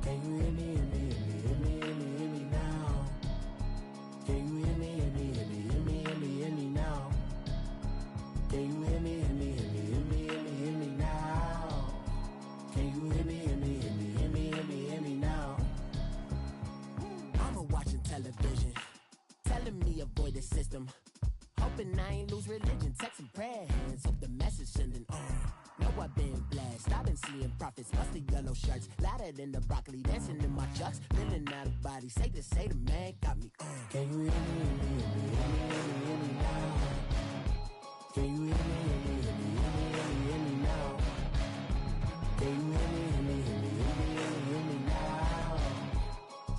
Can you hear me, hear me, hear me, hear me, hear me, hear me now? Can you hear me, hear me, hear me, hear me, hear me, hear me now? Can you hear me, hear me, hear me, hear me, hear me, hear me now? Can you hear me, hear me, hear me, hear me, hear me, hear me now? Mama watching television, telling me avoid the system. Hoping I ain't lose religion, texting prayer hands, hope the message sending on. Know I've been blessed, I've been seeing prophets, mostly yellow shirts, louder than the broccoli, dancing in my chucks, feeling out of body, say the man got me on. Can you hear me, hear me, hear me, hear me, hear me, hear me now? Can you hear me, hear me, hear me, hear me, hear me, hear me now? Can you hear me, hear me, hear me, hear me, hear me, hear me now?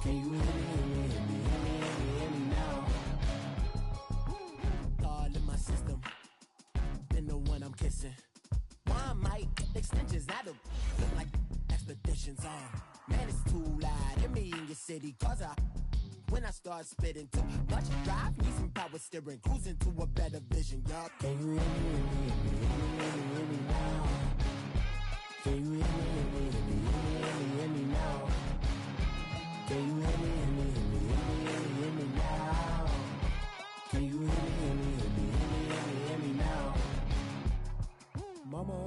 Can you hear me, hear me, hear me, hear me, hear me, hear me now? All in my system, been the one I'm kissing. Why might extensions that look like expeditions on? Man, it's too loud in me in your city, cause when I start spitting too much drive, need some power steering, cruising to a better vision, yup. Can you hear me, hear me, hear me, hear me, hear me, hear me now? Can you hear me, hear me, hear me, hear me, hear me, hear me now? Can you hear me, hear me, hear me, hear me, hear me, hear me now? Can you hear me, hear me, hear me, hear me, hear me, hear me now? Mama,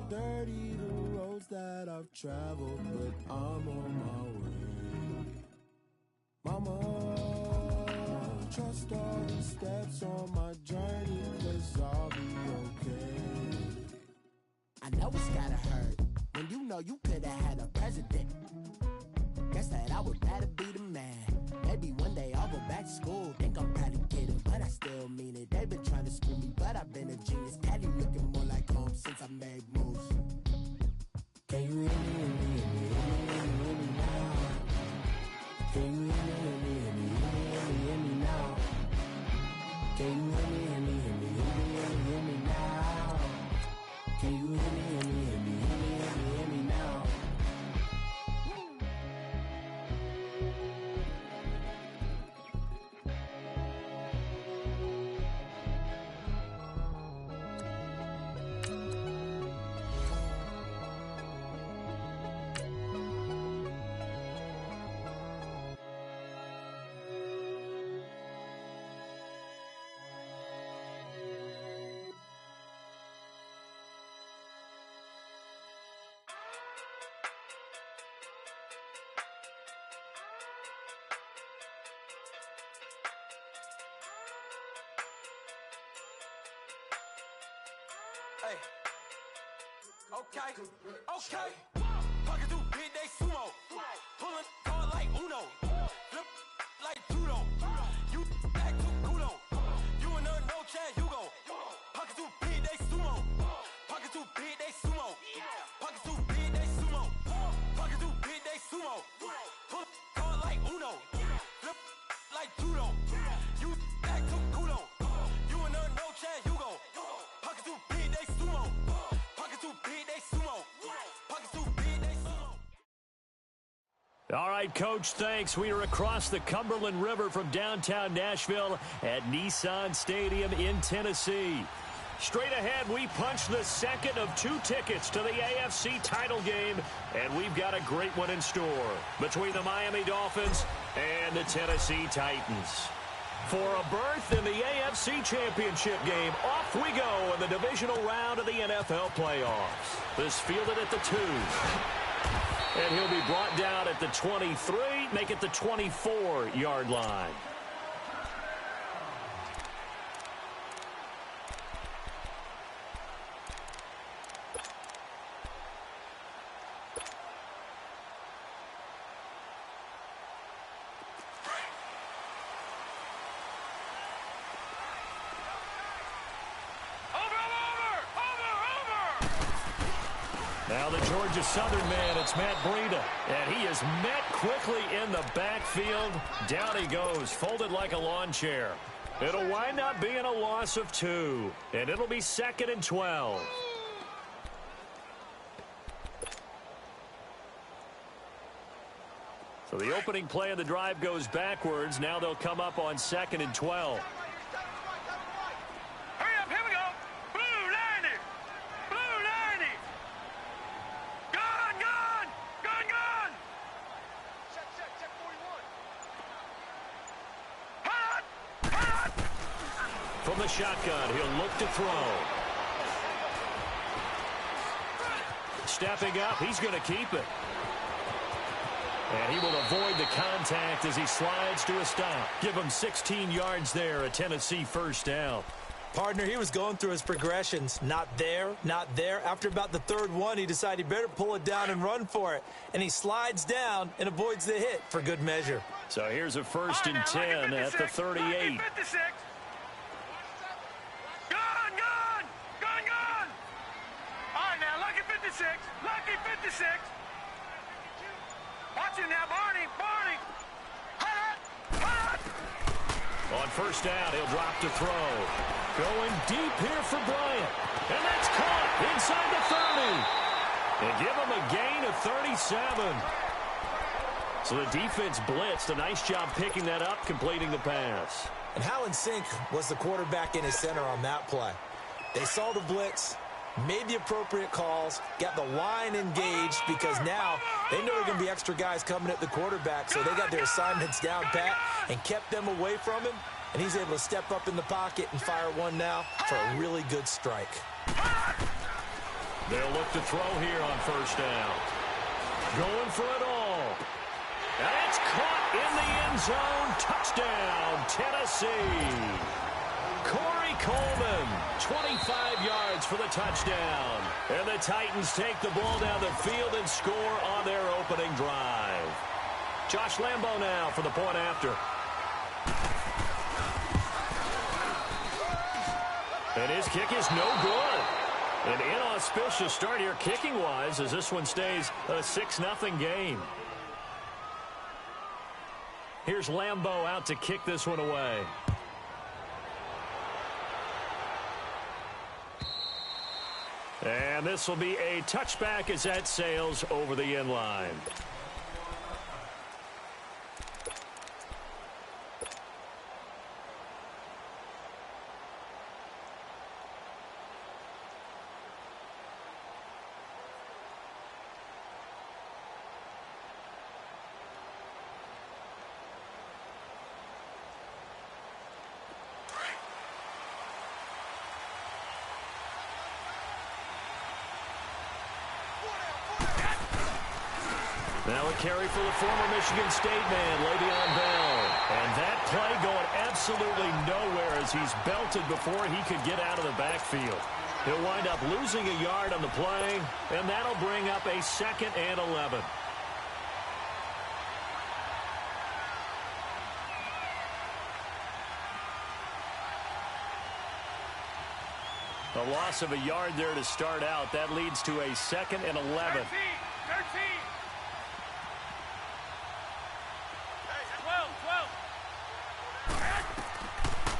dirty the roads that I've traveled, but I'm on my way. Mama, trust all the steps on my journey, 'cause I'll be okay. I know it's gotta hurt when you know you could've had a president. Guess that I would rather be the man. Maybe one day I'll go back to school. Think I'm probably kidding, but I still mean it. They've been trying to screw me, but I've been a genius. Cali looking more like home since I made moves. Can you hear me, hear me, hear me, hear me, hear me, hear me now? Can you hear me, hear me, hear me, hear me, hear me, hear me now? Can you hear me, hear me, hear me, hear me, hear me, hear me now? Can you hear me, hear me, hear me, hear me, hear me, hear me now? Hey, okay, okay. Pocket through big day sumo. Pulling card like Uno. Flip like judo. You act too kudo. You and her no chance, you go. Pocket through big day sumo. Pocket through big day sumo. Pocket through big day sumo. Pocket through big day sumo. Pull card like Uno. Flip like judo. You act too kudo. You and her no chance, you go. Pocket through big day sumo. Pocket through big day sumo. Pocket through big day sumo. All right, Coach, thanks. We are across the Cumberland River from downtown Nashville at Nissan Stadium in Tennessee. Straight ahead, we punch the second of two tickets to the AFC title game, and we've got a great one in store between the Miami Dolphins and the Tennessee Titans. For a berth in the AFC Championship game, off we go in the divisional round of the NFL playoffs. This fielded at the 2. And he'll be brought down at the 23, make it the 24-yard line. Now the Georgia Southern man, it's Matt Breida. And he is met quickly in the backfield. Down he goes, folded like a lawn chair. It'll wind up being a loss of 2. And it'll be 2nd and 12. So the opening play of the drive goes backwards. Now they'll come up on 2nd and 12. Gun, gun! Gun, gun! From the shotgun, he'll look to throw. Stepping up, he's going to keep it. And he will avoid the contact as he slides to a stop. Give him 16 yards there, a Tennessee first down. Partner, he was going through his progressions. Not there, not there. After about the third one, he decided he better pull it down and run for it. And he slides down and avoids the hit for good measure. So here's a 1st and 10 at the 38. Lucky 56. Lucky 56. Watch him now, Barney. Barney. On first down, he'll drop to throw. Going deep here for Bryant. And that's caught inside the 30. And give him a gain of 37. So the defense blitzed. A nice job picking that up, completing the pass. And how in sync was the quarterback and his center on that play? They saw the blitz, made the appropriate calls, got the line engaged because now they know there are going to be extra guys coming at the quarterback, so they got their assignments down pat and kept them away from him, and he's able to step up in the pocket and fire one now for a really good strike. They'll look to throw here on first down. Going for it all. And it's caught in the end zone. Touchdown, Tennessee. Corey Coleman, 25 yards for the touchdown. And the Titans take the ball down the field and score on their opening drive. Josh Lambo now for the point after. And his kick is no good. An inauspicious start here kicking-wise as this one stays a 6-0 game. Here's Lambo out to kick this one away. And this will be a touchback as that sails over the end line. Now a carry for the former Michigan State man, Le'Veon Bell. And that play going absolutely nowhere as he's belted before he could get out of the backfield. He'll wind up losing a yard on the play, and that'll bring up a 2nd and 11. A loss of a yard there to start out. That leads to a 2nd and 11. 13.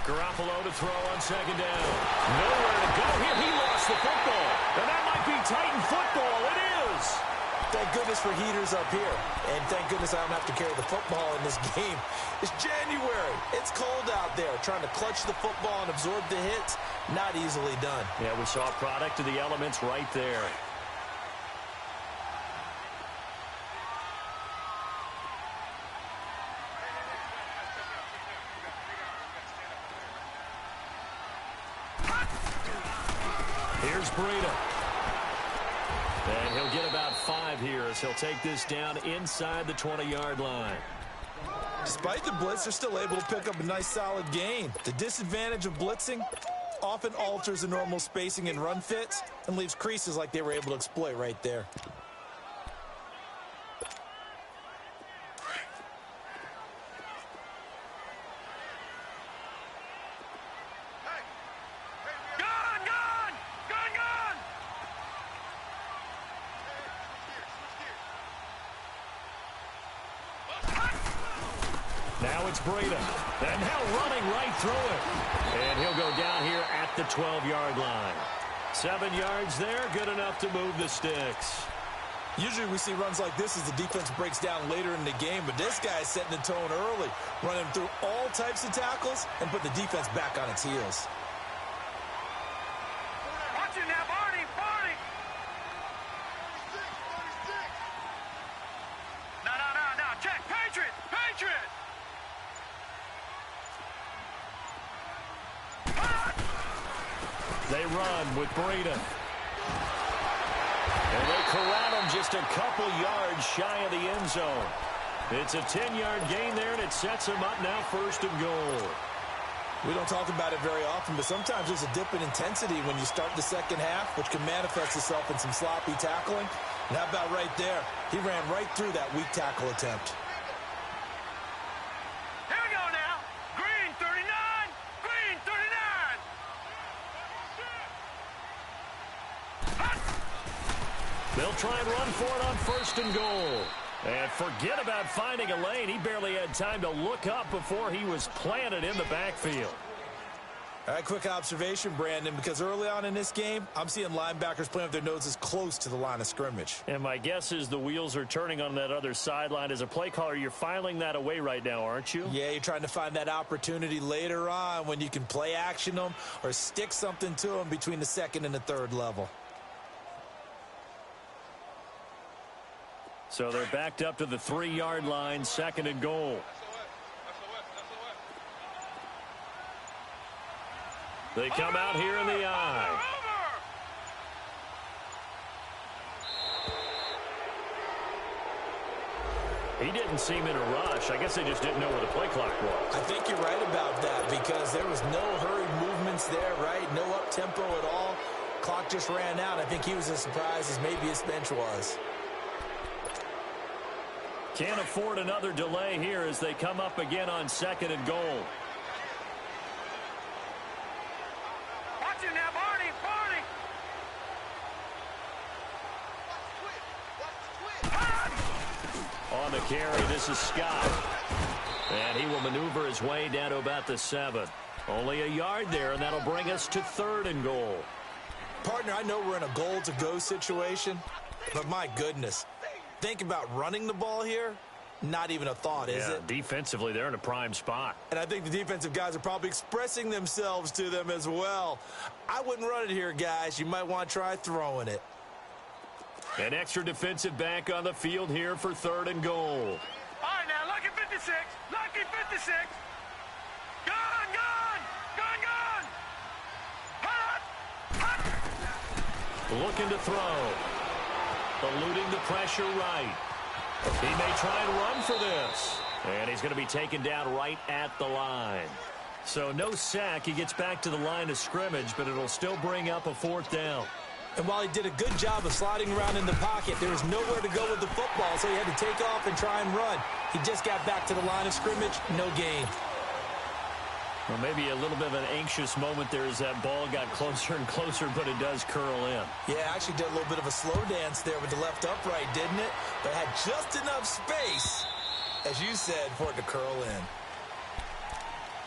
Garoppolo to throw on 2nd down. Nowhere to go here. He lost the football. And that might be Titan football. It is. Thank goodness for heaters up here. And thank goodness I don't have to carry the football in this game. It's January. It's cold out there. Trying to clutch the football and absorb the hits, not easily done. Yeah, we saw a product of the elements right there. Here's Breida. And he'll get about 5 here as he'll take this down inside the 20-yard line. Despite the blitz, they're still able to pick up a nice solid gain. The disadvantage of blitzing often alters the normal spacing and run fits and leaves creases like they were able to exploit right there. Now it's Breida. And now running right through it. And he'll go down here at the 12-yard line. 7 yards there, good enough to move the sticks. Usually we see runs like this as the defense breaks down later in the game, but this guy is setting the tone early, running through all types of tackles and put the defense back on its heels. Watch it now, Barney. Barney. No. Check. Patriot. Patriot. They run with Breida. And they corral him just a couple yards shy of the end zone. It's a 10-yard gain there, and it sets him up now 1st and goal. We don't talk about it very often, but sometimes there's a dip in intensity when you start the second half, which can manifest itself in some sloppy tackling. And how about right there? He ran right through that weak tackle attempt. Here we go now. Green 39. Green 39. They'll try and run for it on 1st and goal. And forget about finding a lane. He barely had time to look up before he was planted in the backfield. All right, quick observation, Brandon, because early on in this game, I'm seeing linebackers playing with their noses close to the line of scrimmage. And my guess is the wheels are turning on that other sideline. As a play caller, you're filing that away right now, aren't you? Yeah, you're trying to find that opportunity later on when you can play action them or stick something to them between the 2nd and the 3rd level. So they're backed up to the 3-yard line, 2nd and goal. They come out here in the eye. He didn't seem in a rush. I guess they just didn't know where the play clock was. I think you're right about that because there was no hurried movements there, right? No up-tempo at all. Clock just ran out. I think he was as surprised as maybe his bench was. Can't afford another delay here as they come up again on 2nd and goal. Watch it now, Barney. On the carry, this is Scott. And he will maneuver his way down to about the 7. Only a yard there, and that'll bring us to 3rd and goal. Partner, I know we're in a goal-to-go situation, but my goodness. Think about running the ball here. Not even a thought, is it? Defensively, they're in a prime spot. And I think the defensive guys are probably expressing themselves to them as well. I wouldn't run it here, guys. You might want to try throwing it. An extra defensive back on the field here for 3rd and goal. All right, now, lucky 56. Lucky 56. Gone. Hut. Looking to throw. Eluding the pressure right. He may try and run for this. And he's going to be taken down right at the line. So no sack. He gets back to the line of scrimmage, but it'll still bring up a 4th down. And while he did a good job of sliding around in the pocket, there was nowhere to go with the football, so he had to take off and try and run. He just got back to the line of scrimmage, no gain. Well, maybe a little bit of an anxious moment there as that ball got closer and closer, but it does curl in. Yeah, actually did a little bit of a slow dance there with the left upright, didn't it? But had just enough space, as you said, for it to curl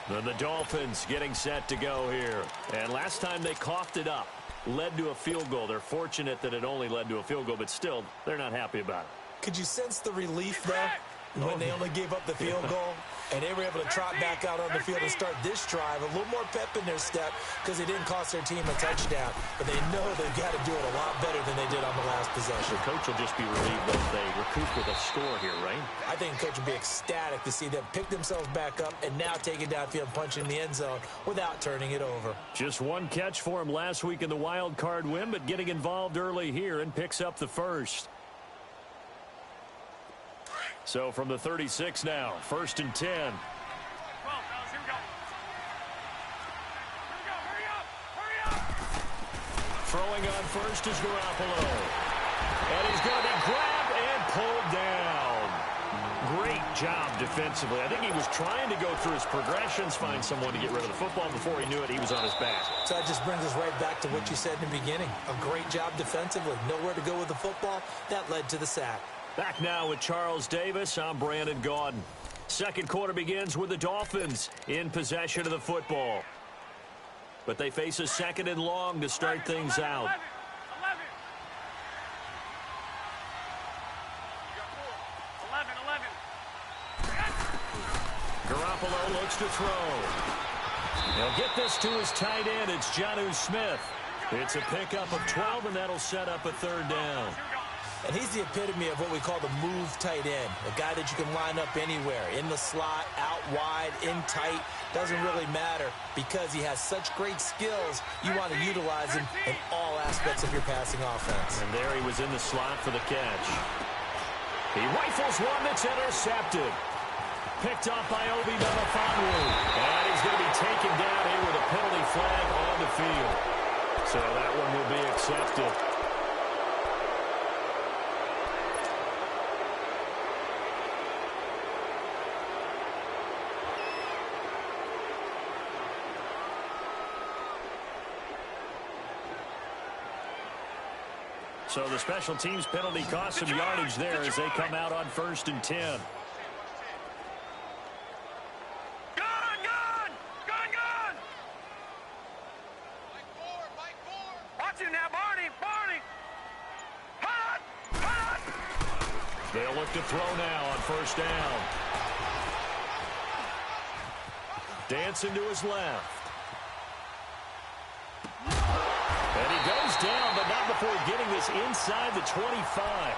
in. Then the Dolphins getting set to go here. And last time they coughed it up. Led to a field goal. They're fortunate that it only led to a field goal, but still, they're not happy about it. Could you sense the relief there when they only gave up the field goal? And they were able to trot back out on the field and start this drive. A little more pep in their step because they didn't cost their team a touchdown. But they know they've got to do it a lot better than they did on the last possession. The coach will just be relieved that they recoup with a score here, right? I think the coach will be ecstatic to see them pick themselves back up and now take it downfield, punching the end zone without turning it over. Just one catch for him last week in the wild card win, but getting involved early here and picks up the 1st. So from the 36 now, 1st and 10. Well, fellas, here we go. Hurry up. Throwing on first is Garoppolo. And he's going to be grabbed and pulled down. Great job defensively. I think he was trying to go through his progressions, find someone to get rid of the football. Before he knew it, he was on his back. So that just brings us right back to what you said in the beginning. A great job defensively. Nowhere to go with the football. That led to the sack. Back now with Charles Davis. I'm Brandon Gaudin. Second quarter begins with the Dolphins in possession of the football. But they face a 2nd and long to start things out. 11. Garoppolo looks to throw. He'll get this to his tight end. It's Jonnu Smith. It's a pickup of 12, and that'll set up a 3rd down. And he's the epitome of what we call the move tight end, a guy that you can line up anywhere, in the slot, out wide, in tight, doesn't really matter because he has such great skills. You want to utilize him in all aspects of your passing offense. And there he was in the slot for the catch. He rifles one that's intercepted. Picked up by Obi Melifonwu. And he's going to be taken down here with a penalty flag on the field. So that one will be accepted. So the special teams penalty cost some yardage there as they come out on 1st and 10. They'll look to throw now on 1st down. Dancing to his left. And he goes down, but not before getting this inside the 25.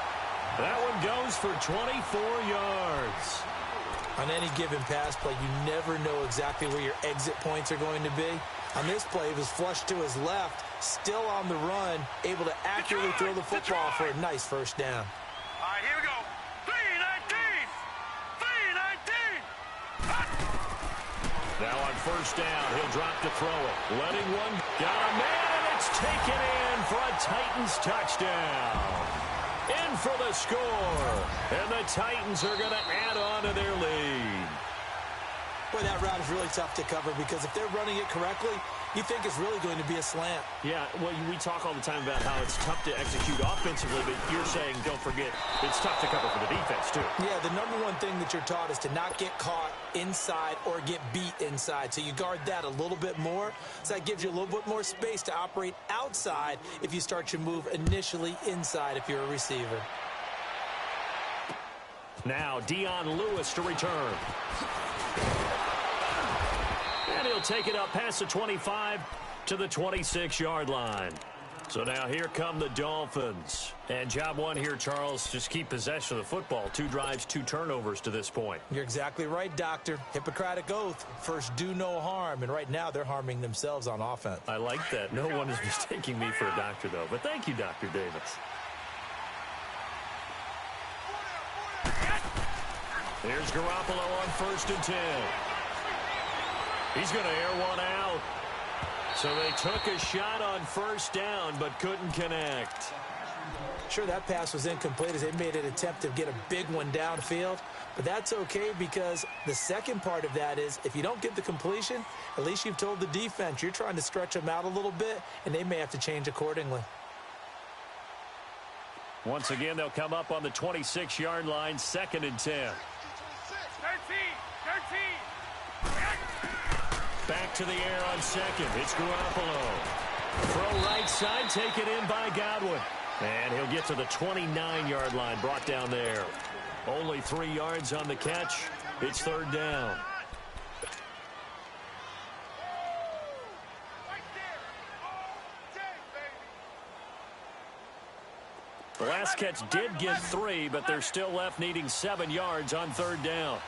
That one goes for 24 yards. On any given pass play, you never know exactly where your exit points are going to be. On this play, he was flushed to his left, still on the run, able to accurately throw the football for a nice 1st down. All right, here we go. 3-19. 3-19. Now on 1st down, he'll drop to throw it. Letting one. Got a man, and it's taken in for a Titans touchdown. In for the score. And the Titans are going to add on to their lead. Boy, that route is really tough to cover because if they're running it correctly, you think it's really going to be a slant. Yeah, well, we talk all the time about how it's tough to execute offensively, but you're saying, don't forget, it's tough to cover for the defense, too. Yeah, the number one thing that you're taught is to not get caught inside or get beat inside. So you guard that a little bit more. So that gives you a little bit more space to operate outside if you start your move initially inside if you're a receiver. Now, Dion Lewis to return. And he'll take it up past the 25 to the 26-yard line. So now here come the Dolphins. And job one here, Charles, just keep possession of the football. 2 drives, 2 turnovers to this point. You're exactly right, Doctor. Hippocratic oath. First, do no harm. And right now, they're harming themselves on offense. I like that. No one is mistaking me for a doctor, though. But thank you, Dr. Davis. Here's Garoppolo on 1st and 10. He's going to air one out. So they took a shot on 1st down, but couldn't connect. Sure, that pass was incomplete as they made an attempt to get a big one downfield. But that's okay because the second part of that is if you don't get the completion, at least you've told the defense you're trying to stretch them out a little bit, and they may have to change accordingly. Once again, they'll come up on the 26-yard line, 2nd and 10. 13. Back to the air on 2nd. It's Garoppolo. Throw right side, taken in by Godwin. And he'll get to the 29-yard line, brought down there. Only 3 yards on the catch. It's 3rd down. The last catch did get 3, but they're still left needing 7 yards on 3rd down.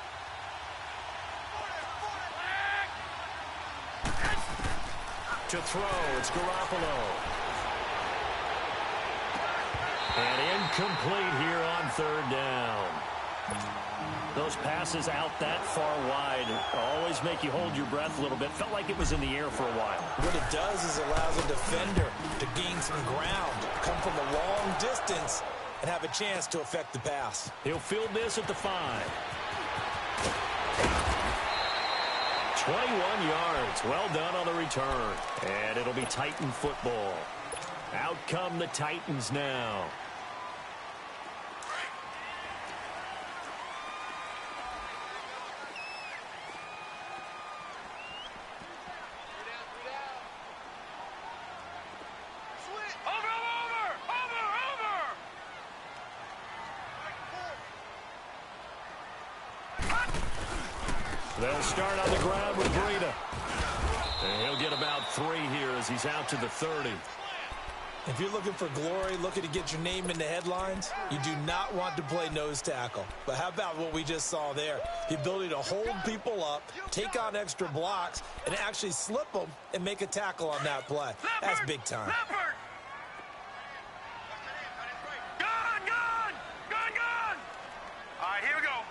To throw, it's Garoppolo. And incomplete here on 3rd down. Those passes out that far wide always make you hold your breath a little bit. Felt like it was in the air for a while. What it does is allows a defender to gain some ground, come from a long distance, and have a chance to affect the pass. He'll field this at the 5. 21 yards. Well done on the return. And it'll be Titan football. Out come the Titans now. They'll start on the ground with Breida. And he'll get about 3 here as he's out to the 30. If you're looking for glory, looking to get your name in the headlines, you do not want to play nose tackle. But how about what we just saw there? The ability to hold people up, take on extra blocks, and actually slip them and make a tackle on that play. That's big time. All right, here we go.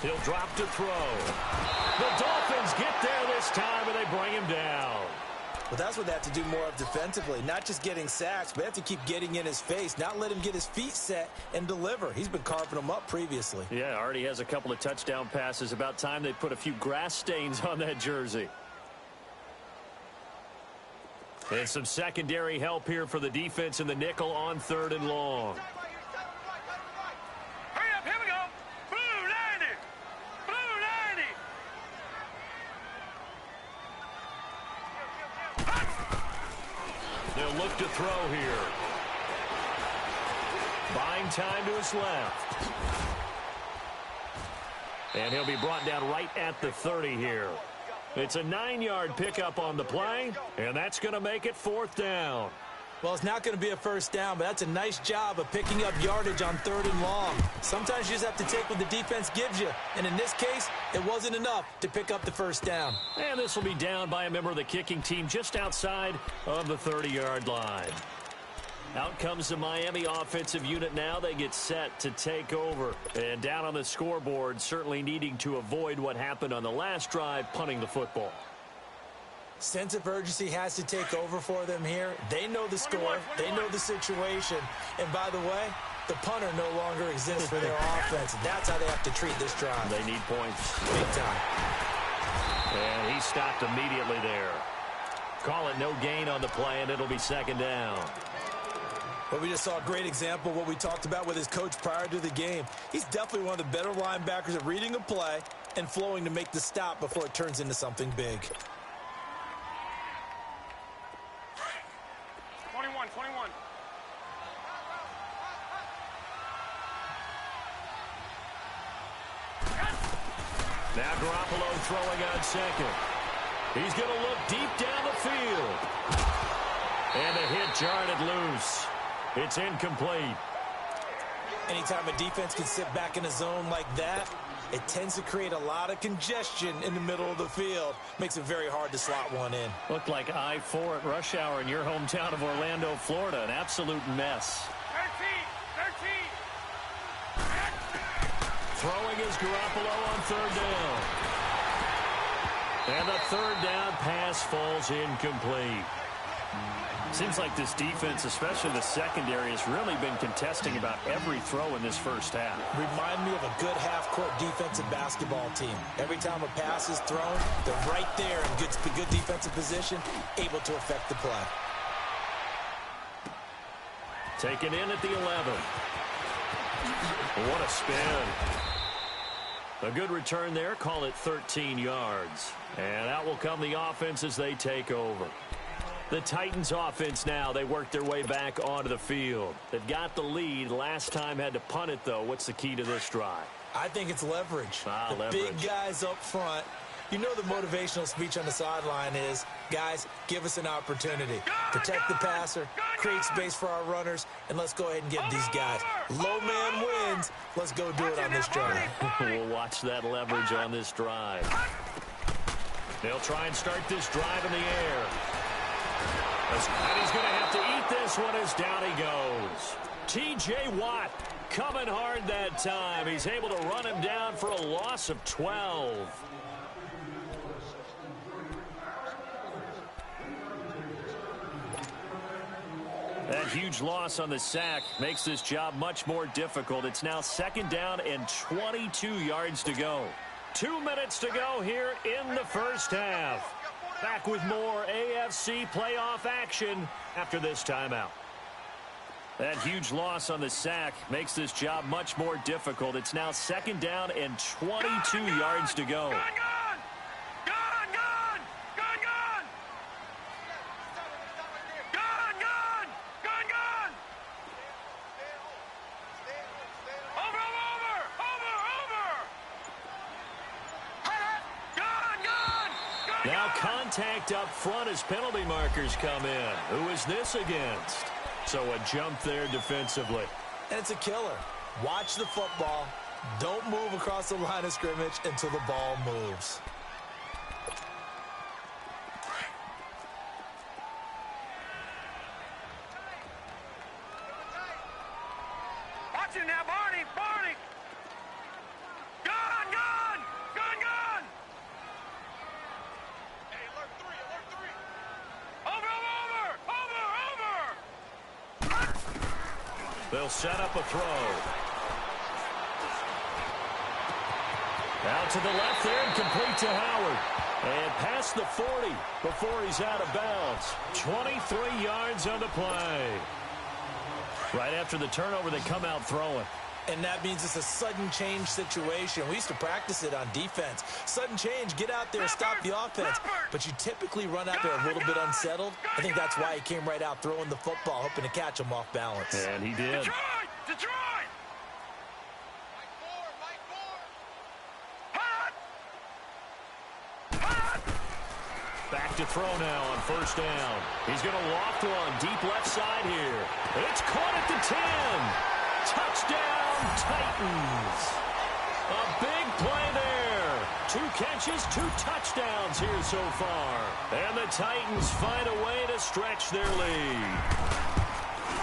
3-19. He'll drop to throw. The Dolphins get there this time, and they bring him down. Well, that's what they have to do more of defensively. Not just getting sacks, but they have to keep getting in his face, not let him get his feet set and deliver. He's been carving them up previously. Yeah, already has a couple of touchdown passes. About time they put a few grass stains on that jersey. And some secondary help here for the defense in the nickel on 3rd and long. Hurry up, here we go. Blue 90. Blue 90. They'll look to throw here. Buying time to his left. And he'll be brought down right at the 30 here. It's a 9-yard pickup on the play, and that's going to make it 4th down. Well, it's not going to be a first down, but that's a nice job of picking up yardage on 3rd and long. Sometimes you just have to take what the defense gives you, and in this case, it wasn't enough to pick up the first down. And this will be down by a member of the kicking team just outside of the 30-yard line. Out comes the Miami offensive unit now. They get set to take over. And down on the scoreboard, certainly needing to avoid what happened on the last drive, punting the football. Sense of urgency has to take over for them here. They know the score. They know the situation. And by the way, the punter no longer exists for their offense. That's how they have to treat this drive. They need points. Big time. And he stopped immediately there. Call it no gain on the play, and it'll be 2nd down. But we just saw a great example of what we talked about with his coach prior to the game. He's definitely one of the better linebackers at reading a play and flowing to make the stop before it turns into something big. 21. Now Garoppolo throwing on 2nd. He's going to look deep down the field. And a hit jarred it loose. It's incomplete. Anytime a defense can sit back in a zone like that, it tends to create a lot of congestion in the middle of the field. Makes it very hard to slot one in. Looked like I-4 at rush hour in your hometown of Orlando, Florida. An absolute mess. 13. Throwing is Garoppolo on 3rd down. And the 3rd down pass falls incomplete. Seems like this defense, especially the secondary, has really been contesting about every throw in this first half. Remind me of a good half-court defensive basketball team. Every time a pass is thrown, they're right there in good defensive position, able to affect the play. Taken in at the 11. What a spin. A good return there. Call it 13 yards. And out will come the offense as they take over. The Titans offense now, they work their way back onto the field. They've got the lead. Last time had to punt it, though. What's the key to this drive? I think it's leverage. The leverage. Big guys up front. You know the motivational speech on the sideline is, guys, give us an opportunity. Protect the passer, create space for our runners, and let's go ahead and get these guys. Low man wins. Let's go do it on this drive. We'll watch that leverage on this drive. They'll try and start this drive in the air. And he's going to have to eat this one as down he goes. T.J. Watt coming hard that time. He's able to run him down for a loss of 12. That huge loss on the sack makes this job much more difficult. It's now 2nd down and 22 yards to go. 2 minutes to go here in the first half. Back with more AFC playoff action after this timeout. That huge loss on the sack makes this job much more difficult. It's now 2nd down and 22 yards to go. contact up front as penalty markers come in. Who is this against? So a jump there defensively. And it's a killer. Watch the football. Don't move across the line of scrimmage until the ball moves. Watch him now, Barney! Barney! Gun! Gun! Gun! Gun! Hey, alert three! Over! They'll set up a throw. Out to the left there and complete to Howard. And past the 40 before he's out of bounds. 23 yards on the play. Right after the turnover, they come out throwing. And that means it's a sudden change situation. We used to practice it on defense. Sudden change, get out there, stop the offense. But you typically run out there a little bit unsettled. I think that's why he came right out throwing the football, hoping to catch him off balance. And he did. Detroit! Back to throw now on first down. He's going to loft one deep left side here. It's caught at the 10. Touchdown, Titans. A big play there. 2 catches, 2 touchdowns here so far. And the Titans find a way to stretch their lead.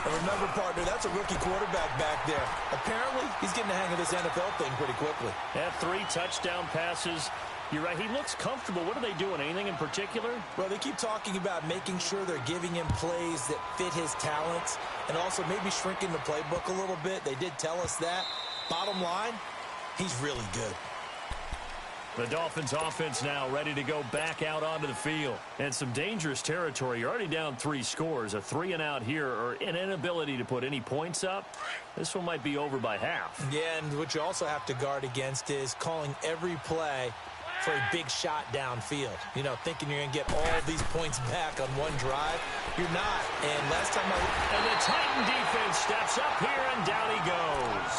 And remember, partner, that's a rookie quarterback back there. Apparently, he's getting the hang of this NFL thing pretty quickly. Had 3 touchdown passes. You're right, he looks comfortable. What are they doing? Anything in particular? Well, they keep talking about making sure they're giving him plays that fit his talents and also maybe shrinking the playbook a little bit. They did tell us that. Bottom line, he's really good. The Dolphins offense now ready to go back out onto the field. And some dangerous territory. You're already down 3 scores. A 3-and-out here or an inability to put any points up. This one might be over by half. Yeah, and what you also have to guard against is calling every play for a big shot downfield. You know, thinking you're going to get all these points back on one drive. You're not. And last time And the Titan defense steps up here, and down he goes.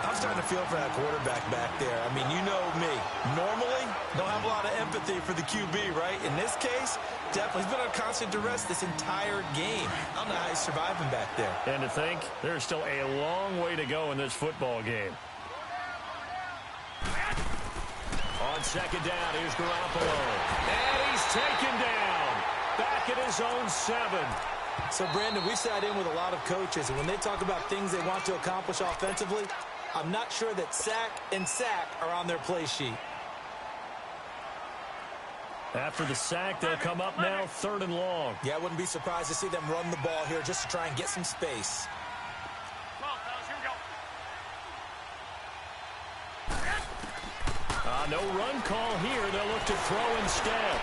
I'm starting to feel for that quarterback back there. I mean, you know me. Normally, don't have a lot of empathy for the QB, right? In this case, definitely. He's been under constant duress this entire game. I don't know how he's surviving back there. And to think, there's still a long way to go in this football game. On second down, here's Garoppolo. And he's taken down. Back at his own 7. So, Brandon, we've sat in with a lot of coaches, and when they talk about things they want to accomplish offensively, I'm not sure that sack and sack are on their play sheet. After the sack, they'll come up now 3rd and long. Yeah, I wouldn't be surprised to see them run the ball here just to try and get some space. No run call here. They'll look to throw instead.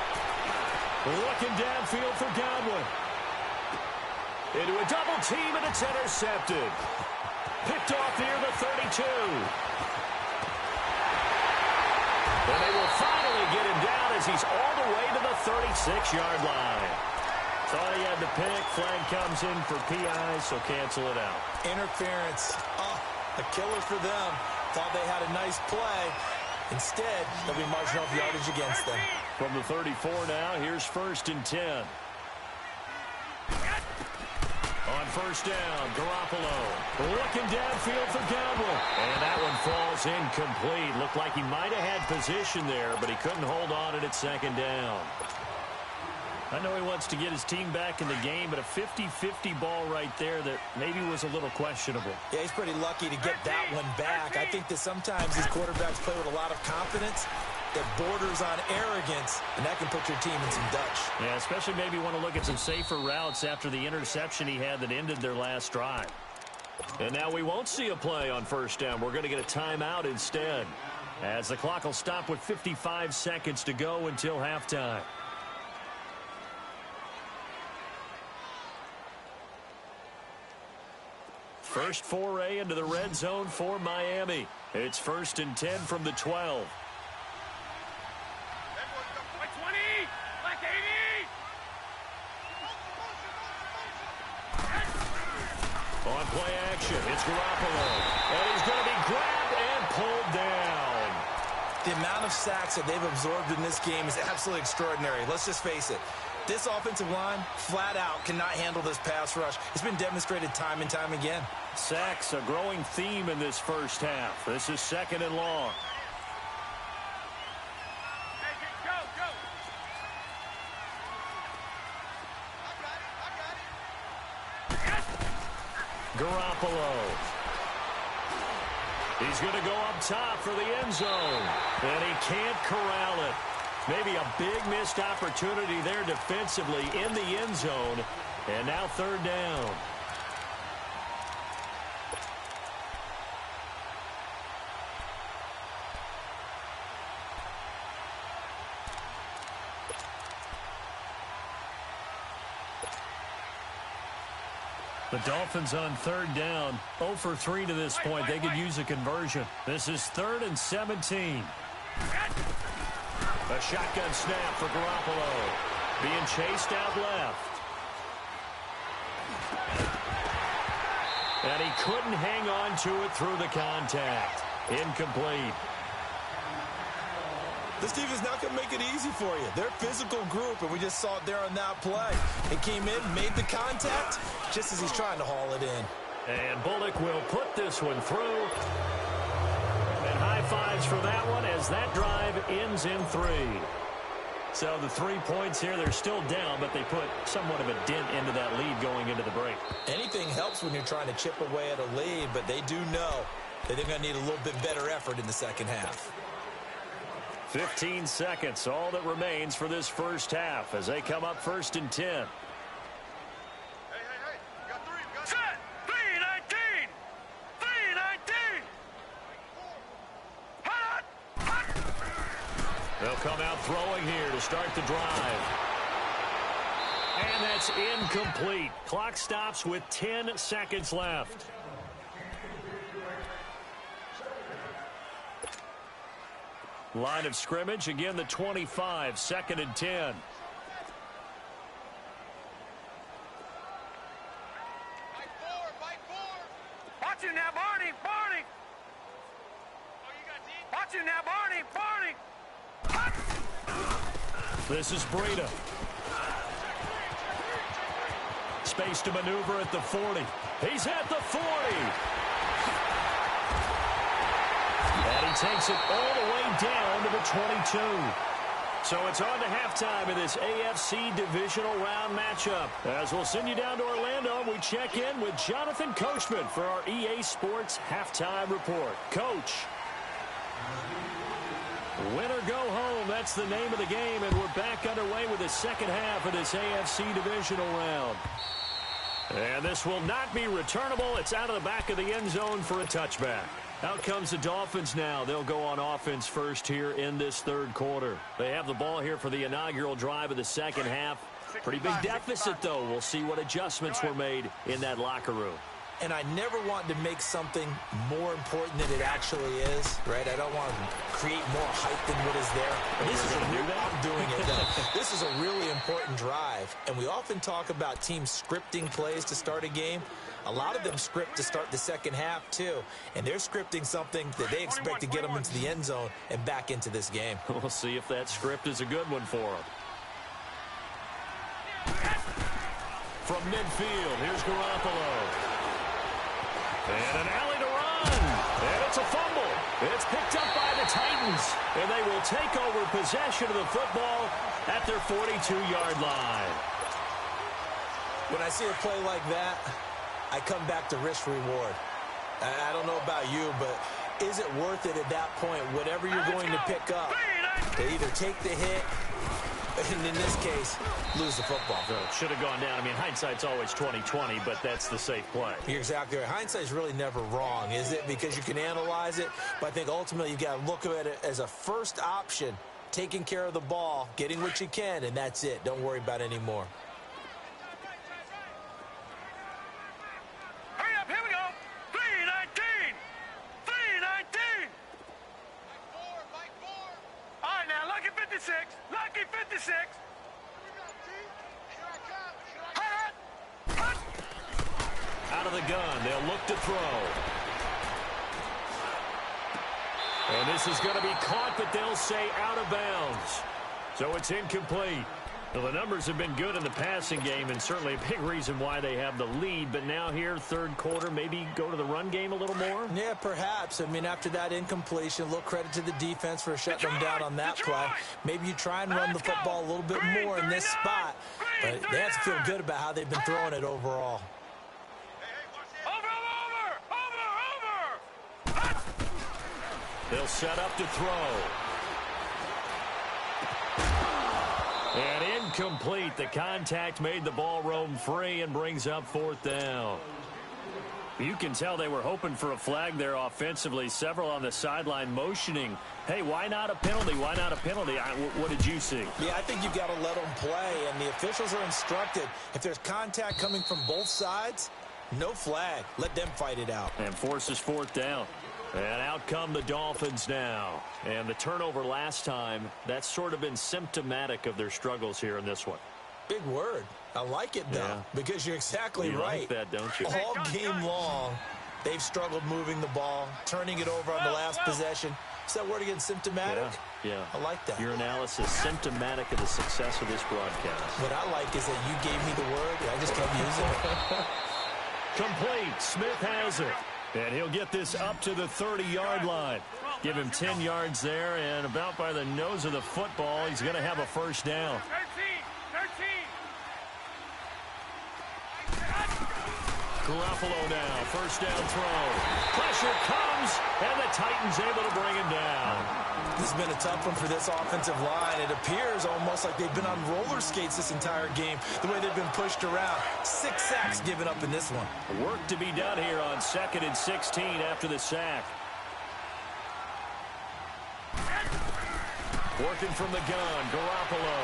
Looking downfield for Godwin. Into a double team, and it's intercepted. Picked off near the 32. And they will finally get him down as he's all the way to the 36-yard line. Thought he had the pick. Flag comes in for PI, so cancel it out. Interference. Oh, a killer for them. Thought they had a nice play. Instead, there'll be marginal yardage against them. From the 34 now, here's 1st and 10. On first down, Garoppolo looking downfield for Godwin. And that one falls incomplete. Looked like he might have had position there, but he couldn't hold on it at 2nd down. I know he wants to get his team back in the game, but a 50-50 ball right there that maybe was a little questionable. Yeah, he's pretty lucky to get that one back. I think that sometimes these quarterbacks play with a lot of confidence that borders on arrogance, and that can put your team in some Dutch. Yeah, especially maybe want to look at some safer routes after the interception he had that ended their last drive. And now we won't see a play on first down. We're going to get a timeout instead, as the clock will stop with 55 seconds to go until halftime. First foray into the red zone for Miami. It's 1st and 10 from the 12. On play action, it's Garoppolo. And he's going to be grabbed and pulled down. The amount of sacks that they've absorbed in this game is absolutely extraordinary. Let's just face it. This offensive line, flat out, cannot handle this pass rush. It's been demonstrated time and time again. Sacks, a growing theme in this first half. This is 2nd and long. Garoppolo. He's going to go up top for the end zone. And he can't corral it. Maybe a big missed opportunity there defensively in the end zone. And now 3rd down. The Dolphins on 3rd down, 0 for 3 to this point. They could use a conversion. This is 3rd and 17. A shotgun snap for Garoppolo. Being chased out left. And he couldn't hang on to it through the contact. Incomplete. This defense is not going to make it easy for you. They're a physical group, and we just saw it there on that play. He came in, made the contact, just as he's trying to haul it in. And Bullock will put this one through. And high fives for that one as that drive ends in 3. So the 3 points here, they're still down, but they put somewhat of a dent into that lead going into the break. Anything helps when you're trying to chip away at a lead, but they do know that they're going to need a little bit better effort in the second half. 15 seconds, all that remains for this first half as they come up 1st and 10. Hey, we got 3. Set! 3-19! 3-19! They'll come out throwing here to start the drive. And that's incomplete. Clock stops with 10 seconds left. Line of scrimmage, again the 25, 2nd and 10. Watch him now, Barney! Barney! Watch him now, Barney! Barney! This is Breida. Space to maneuver at the 40. He's at the 40. And he takes it all the way down to the 22. So it's on to halftime in this AFC divisional round matchup. As we'll send you down to Orlando, we check in with Jonathan Coachman for our EA Sports Halftime Report. Coach. Win or go home, that's the name of the game, and we're back underway with the second half of this AFC divisional round. And this will not be returnable. It's out of the back of the end zone for a touchback. Out comes the Dolphins now. They'll go on offense first here in this 3rd quarter. They have the ball here for the inaugural drive of the second half. Pretty big deficit, though. We'll see what adjustments were made in that locker room. And I never want to make something more important than it actually is, right? I don't want to create more hype than what is there. But this is I'm doing it, though. This is a really important drive. And we often talk about teams scripting plays to start a game. A lot of them script to start the second half, too. And they're scripting something that they expect to get them into the end zone and back into this game. We'll see if that script is a good one for them. From midfield, here's Garoppolo. And an alley to run. And it's a fumble. It's picked up by the Titans. And they will take over possession of the football at their 42-yard line. When I see a play like that, I come back to risk-reward. I don't know about you, but is it worth it at that point, whatever you're going to pick up, to either take the hit, and in this case, lose the football? So it should have gone down. I mean, hindsight's always 20/20, but that's the safe play. You're exactly right. Hindsight's really never wrong, is it? Because you can analyze it, but I think ultimately you've got to look at it as a first option, taking care of the ball, getting what you can, and that's it. Don't worry about it anymore. Hurry up, here we go. 3-19. 3-19. All right, now, lucky 56. Lucky 56. Out of the gun, they'll look to throw. And this is going to be caught, but they'll say out of bounds. So it's incomplete. Well, the numbers have been good in the passing game, and certainly a big reason why they have the lead. But now here, third quarter, maybe go to the run game a little more? Yeah, perhaps. I mean, after that incompletion, a little credit to the defense for shutting them down on that play. Maybe you try and run the football a little bit more in this spot. But they have to feel good about how they've been throwing it overall. They'll set up to throw. And incomplete. The contact made the ball roam free and brings up fourth down. You can tell they were hoping for a flag there offensively. Several on the sideline motioning, hey, why not a penalty? Why not a penalty? What did you see? Yeah, I think you've got to let them play, and the officials are instructed. If there's contact coming from both sides, no flag. Let them fight it out. And forces fourth down. And out come the Dolphins now. And the turnover last time, that's sort of been symptomatic of their struggles here in this one. Big word. I like it, though, because you're exactly right. You like that, don't you? All game long, they've struggled moving the ball, turning it over on the last possession. Is that word again, symptomatic? Yeah. I like that. Your analysis, symptomatic of the success of this broadcast. What I like is that you gave me the word, and I just kept using it. Complete. Smith has it. And he'll get this up to the 30-yard line. Give him 10 yards there, and about by the nose of the football, he's going to have a first down. 13. Garoppolo now, first down throw. Pressure comes, and the Titans able to bring him down. This has been a tough one for this offensive line. It appears almost like they've been on roller skates this entire game, the way they've been pushed around. 6 sacks given up in this one. Work to be done here on 2nd and 16 after the sack. Working from the gun, Garoppolo.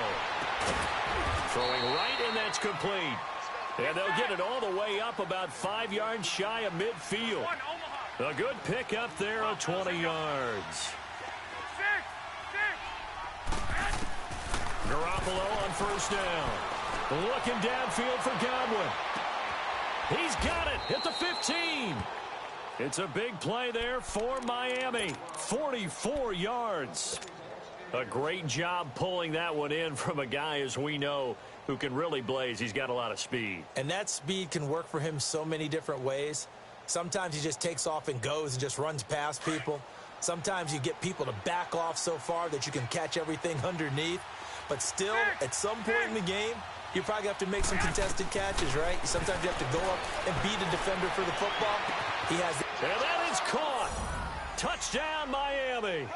Throwing right, and that's complete. And they'll get it all the way up about 5 yards shy of midfield. A good pickup there of 20 yards. Garoppolo on first down. Looking downfield for Godwin. He's got it at the 15. It's a big play there for Miami. 44 yards. A great job pulling that one in from a guy, as we know, who can really blaze. He's got a lot of speed. And that speed can work for him so many different ways. Sometimes he just takes off and goes and just runs past people. Sometimes you get people to back off so far that you can catch everything underneath. But still, at some point in the game, you probably have to make some contested catches, right? Sometimes you have to go up and beat a defender for the football. He has it. And that is caught. Touchdown, Miami.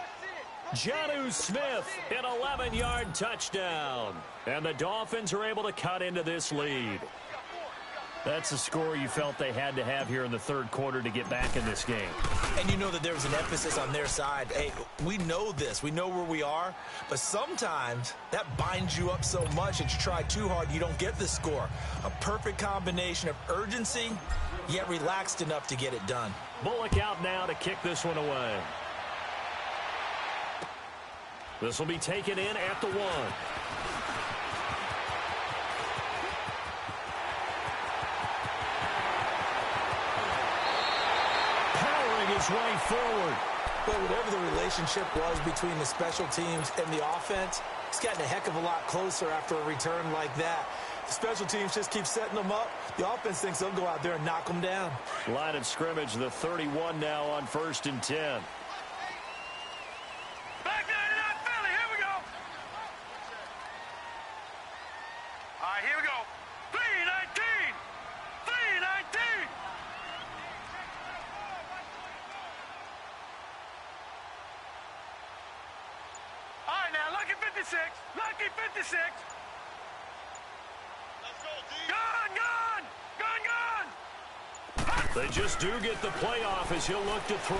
Jonnu Smith, an 11-yard touchdown. And the Dolphins are able to cut into this lead. That's the score you felt they had to have here in the third quarter to get back in this game. And you know that there was an emphasis on their side. Hey, we know this. We know where we are. But sometimes that binds you up so much that you try too hard, you don't get the score. A perfect combination of urgency, yet relaxed enough to get it done. Bullock out now to kick this one away. This will be taken in at the 1. His way forward. But whatever the relationship was between the special teams and the offense, it's gotten a heck of a lot closer after a return like that. The special teams just keep setting them up. The offense thinks they'll go out there and knock them down. Line of scrimmage, the 31 now on 1st and 10. Back nine and out, Philly. Here we go. All right, here we go. 3-19. 3-19. All right, now, lucky 56. Lucky 56. Let's go, D. Gun. They just do get the playoff as he'll look to throw.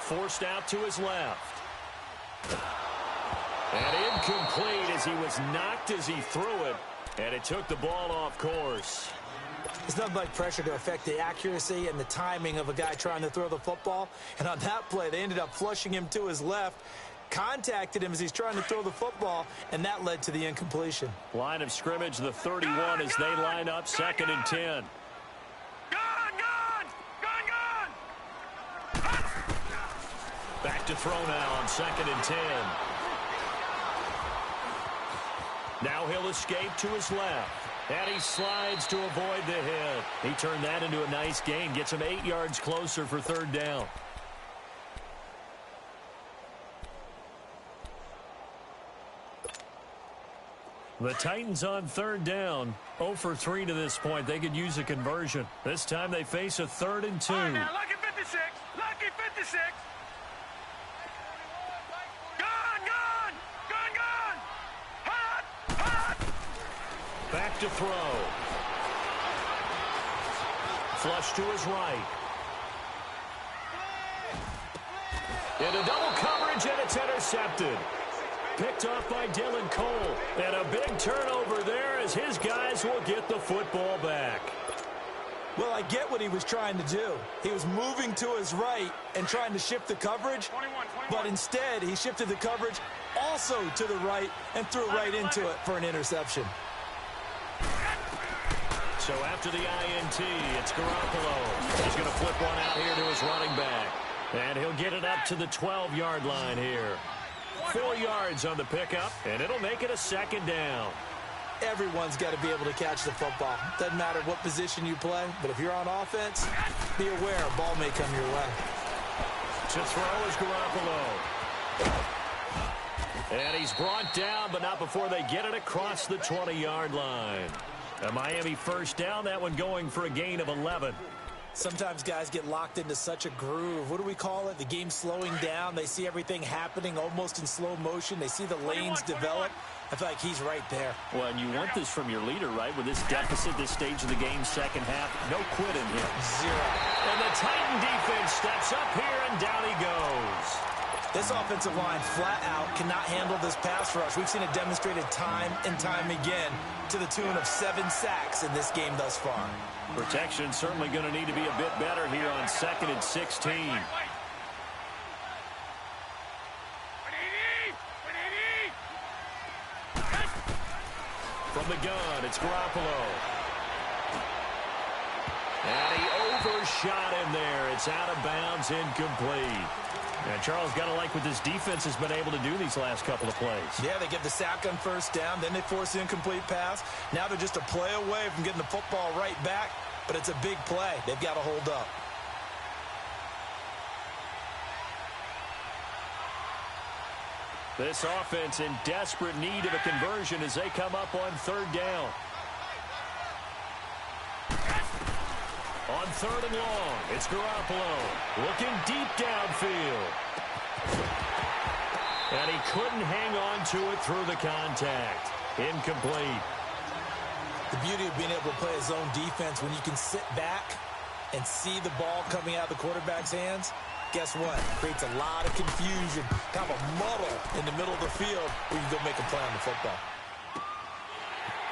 Forced out to his left. And incomplete as he was knocked as he threw it. And it took the ball off course. It's nothing like pressure to affect the accuracy and the timing of a guy trying to throw the football. And on that play, they ended up flushing him to his left, contacted him as he's trying to throw the football, and that led to the incompletion. Line of scrimmage, the 31 as they line up 2nd and 10. Gun. Back to throw now on 2nd and 10. Now he'll escape to his left. And he slides to avoid the hit. He turned that into a nice gain. Gets him 8 yards closer for 3rd down. The Titans on 3rd down. 0 for 3 to this point. They could use a conversion. This time they face a 3rd and 2. All right, now, lucky 56. Lucky 56. Gone. Hot. Back to throw. Flush to his right. Into double coverage, and it's intercepted. Picked off by Dylan Cole. And a big turnover there as his guys will get the football back. Well, I get what he was trying to do. He was moving to his right and trying to shift the coverage, 21. but instead he shifted the coverage also to the right and threw right into it for an interception. So after the INT, it's Garoppolo. He's going to flip one out here to his running back. And he'll get it up to the 12-yard line here. 4 yards on the pickup, and it'll make it a 2nd down. Everyone's got to be able to catch the football. Doesn't matter what position you play, but if you're on offense, be aware a ball may come your way. To throw is Garoppolo. And he's brought down, but not before they get it across the 20-yard line. A Miami 1st down, that one going for a gain of 11. Sometimes guys get locked into such a groove. What do we call it? The game's slowing down. They see everything happening almost in slow motion. They see the lanes develop. I feel like he's right there. Well, and you want this from your leader, right? With this deficit, this stage of the game, 2nd half, no quitting here. 0. And the Titan defense steps up here, and down he goes. This offensive line flat out cannot handle this pass rush. We've seen it demonstrated time and time again to the tune of 7 sacks in this game thus far. Protection certainly going to need to be a bit better here on 2nd and 16. From the gun, it's Garoppolo. And he overshot him there. It's out of bounds, incomplete. And Charles, got to like what this defense has been able to do these last couple of plays. Yeah, they get the sack on 1st down, then they force the incomplete pass. Now they're just a play away from getting the football right back, but it's a big play. They've got to hold up. This offense in desperate need of a conversion as they come up on 3rd down. On 3rd and long, it's Garoppolo looking deep downfield. And he couldn't hang on to it through the contact. Incomplete. The beauty of being able to play a zone defense when you can sit back and see the ball coming out of the quarterback's hands, guess what? Creates a lot of confusion, kind of a muddle in the middle of the field where you go make a play on the football.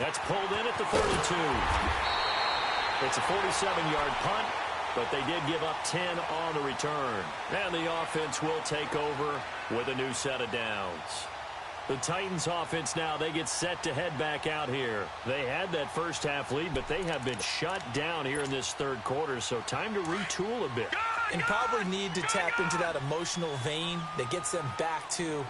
That's pulled in at the 32. It's a 47-yard punt, but they did give up 10 on the return. And the offense will take over with a new set of downs. The Titans offense now, they get set to head back out here. They had that 1st half lead, but they have been shut down here in this 3rd quarter, so time to retool a bit. And probably need to tap into that emotional vein that gets them back to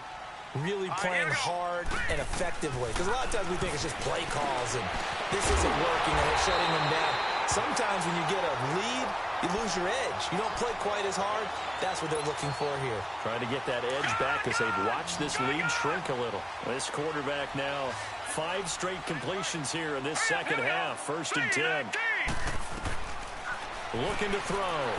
really playing hard and effectively. Because a lot of times we think it's just play calls and this isn't working and it's shutting them down. Sometimes when you get a lead, you lose your edge. You don't play quite as hard. That's what they're looking for here. Trying to get that edge back as they've watched this lead shrink a little. This quarterback now, 5 straight completions here in this 2nd half. 1st and 10. Looking to throw.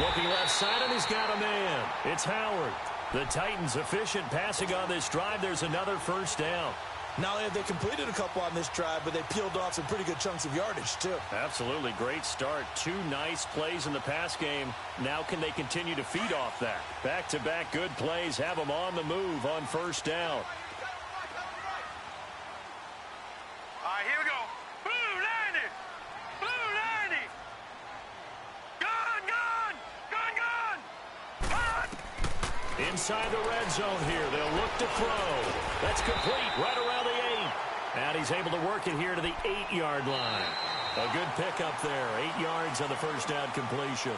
Looking left side, and he's got a man. It's Howard. The Titans efficient passing on this drive. There's another 1st down. Not only have they completed a couple on this drive, but they peeled off some pretty good chunks of yardage, too. Absolutely. Great start. 2 nice plays in the pass game. Now can they continue to feed off that? Back-to-back good plays have them on the move on 1st down. All right, here we go. Blue 90. Blue 90. Gone. Hot. Inside the red zone here. They'll look to throw. That's complete right around the 8. And he's able to work it here to the 8-yard line. A good pickup there. 8 yards on the 1st down completion.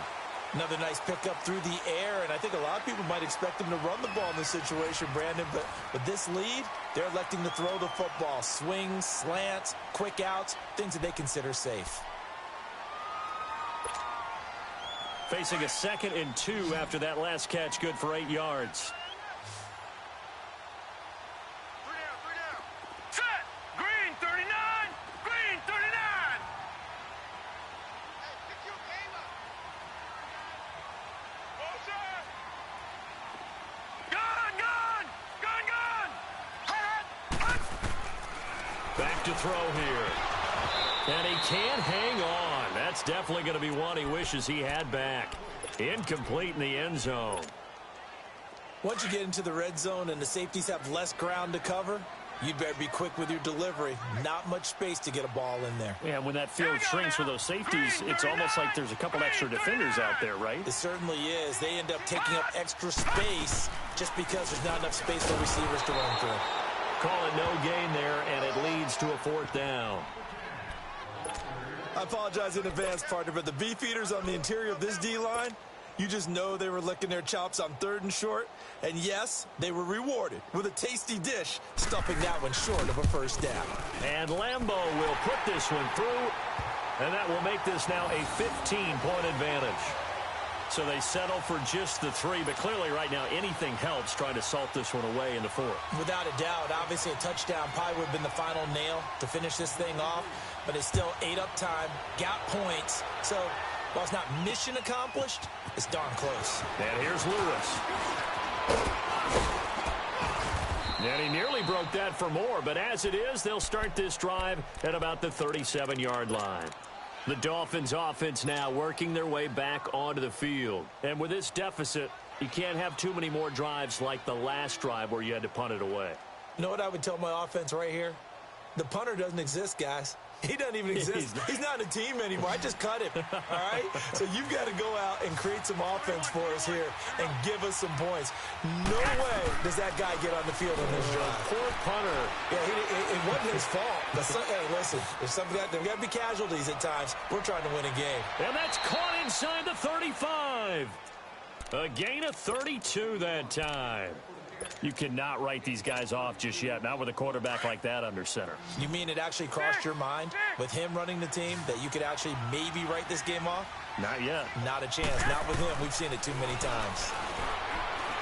Another nice pickup through the air, and I think a lot of people might expect him to run the ball in this situation, Brandon, but with this lead, they're electing to throw the football. Swings, slants, quick outs, things that they consider safe. Facing a 2nd and 2 after that last catch, good for 8 yards. Back to throw here. And he can't hang on. That's definitely going to be one he wishes he had back. Incomplete in the end zone. Once you get into the red zone and the safeties have less ground to cover, you'd better be quick with your delivery. Not much space to get a ball in there. Yeah, when that field shrinks for those safeties, it's almost like there's a couple extra defenders out there, right? It certainly is. They end up taking up extra space just because there's not enough space for receivers to run through. Call it no gain there, and it leads to a 4th down. I apologize in advance, partner, but the beefeaters on the interior of this D-line, you just know they were licking their chops on 3rd and short. And yes, they were rewarded with a tasty dish, stuffing that one short of a 1st down. And Lambeau will put this one through, and that will make this now a 15-point advantage. So they settle for just the 3, but clearly right now anything helps trying to salt this one away in the 4th. Without a doubt, obviously a touchdown probably would have been the final nail to finish this thing off, but it's still ate up time, got points. So while it's not mission accomplished, it's darn close. And here's Lewis. And he nearly broke that for more, but as it is, they'll start this drive at about the 37-yard line. The Dolphins offense now working their way back onto the field. And with this deficit, you can't have too many more drives like the last drive where you had to punt it away. You know what I would tell my offense right here? The punter doesn't exist, guys. He doesn't even exist. He's not a team anymore. I just cut him, all right? So you've got to go out and create some offense for us here and give us some points. No way does that guy get on the field on this drive. Poor punter. Yeah, it wasn't his fault. But hey, listen, there's got to be casualties at times. We're trying to win a game. And that's caught inside the 35. A gain of 32 that time. You cannot write these guys off just yet, not with a quarterback like that under center. You mean it actually crossed your mind with him running the team that you could actually maybe write this game off? Not yet. Not a chance. Not with him. We've seen it too many times.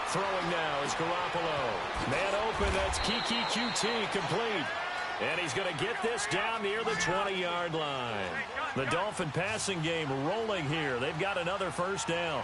Throwing now is Garoppolo. Man open, that's Kiki QT complete. And he's going to get this down near the 20-yard line. The Dolphin passing game rolling here. They've got another 1st down.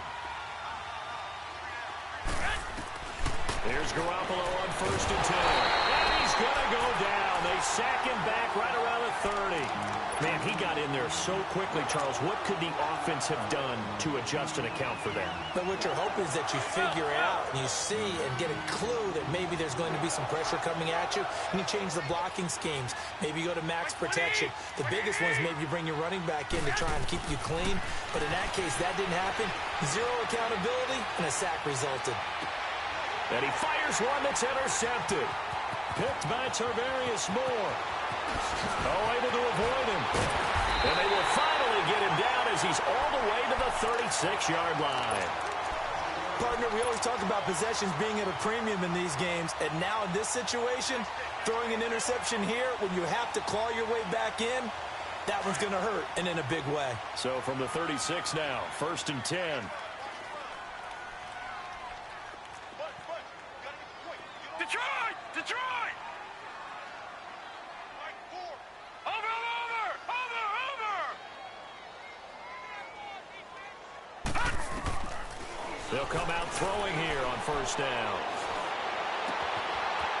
Here's Garoppolo on 1st and 10. And he's going to go down. They sack him back right around the 30. Man, he got in there so quickly, Charles. What could the offense have done to adjust and account for that? But what you're hoping is that you figure out and you see and get a clue that maybe there's going to be some pressure coming at you, and you change the blocking schemes. Maybe you go to max protection. The biggest one is maybe you bring your running back in to try and keep you clean. But in that case, that didn't happen. Zero accountability, and a sack resulted. And he fires one that's intercepted. Picked by Tarvarius Moore. Able to avoid him. And they will finally get him down as he's all the way to the 36-yard line. Partner, we always talk about possessions being at a premium in these games. And now in this situation, throwing an interception here when you have to claw your way back in, that one's going to hurt, and in a big way. So from the 36 now, 1st and 10. Detroit! Over! They'll come out throwing here on 1st down.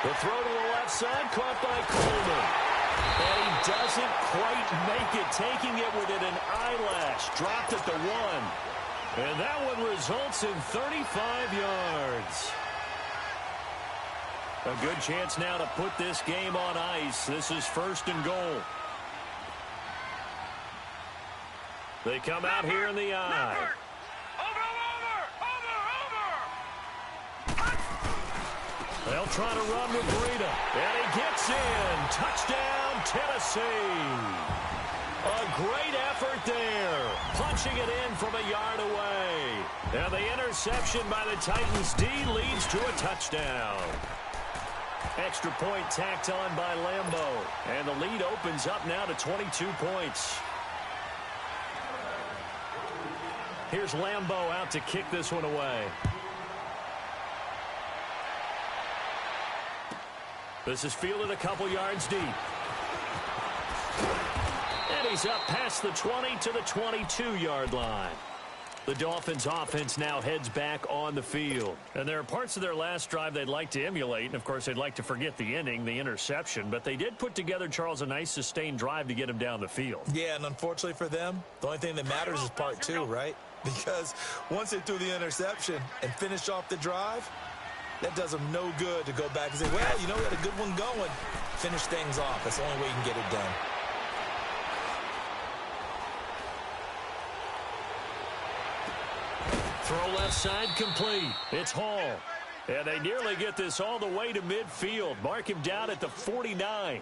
The throw to the left side, caught by Coleman. And he doesn't quite make it, taking it within an eyelash. Dropped at the 1. And that one results in 35 yards. A good chance now to put this game on ice. This is 1st and goal. They come out here in the eye. They'll try to run with Breida. And he gets in. Touchdown, Tennessee. A great effort there. Punching it in from a yard away. And the interception by the Titans D leads to a touchdown. Extra point tacked on by Lambeau. And the lead opens up now to 22 points. Here's Lambeau out to kick this one away. This is fielded a couple yards deep. And he's up past the 20 to the 22-yard line. The Dolphins' offense now heads back on the field. And there are parts of their last drive they'd like to emulate. And, of course, they'd like to forget the ending, the interception. But they did put together, Charles, a nice sustained drive to get him down the field. Yeah, and unfortunately for them, the only thing that matters is part two, right? Because once they threw the interception and finished off the drive, that does them no good to go back and say, well, you know, we had a good one going. Finish things off. That's the only way you can get it done. Throw left side complete. It's Hall. And they nearly get this all the way to midfield. Mark him down at the 49.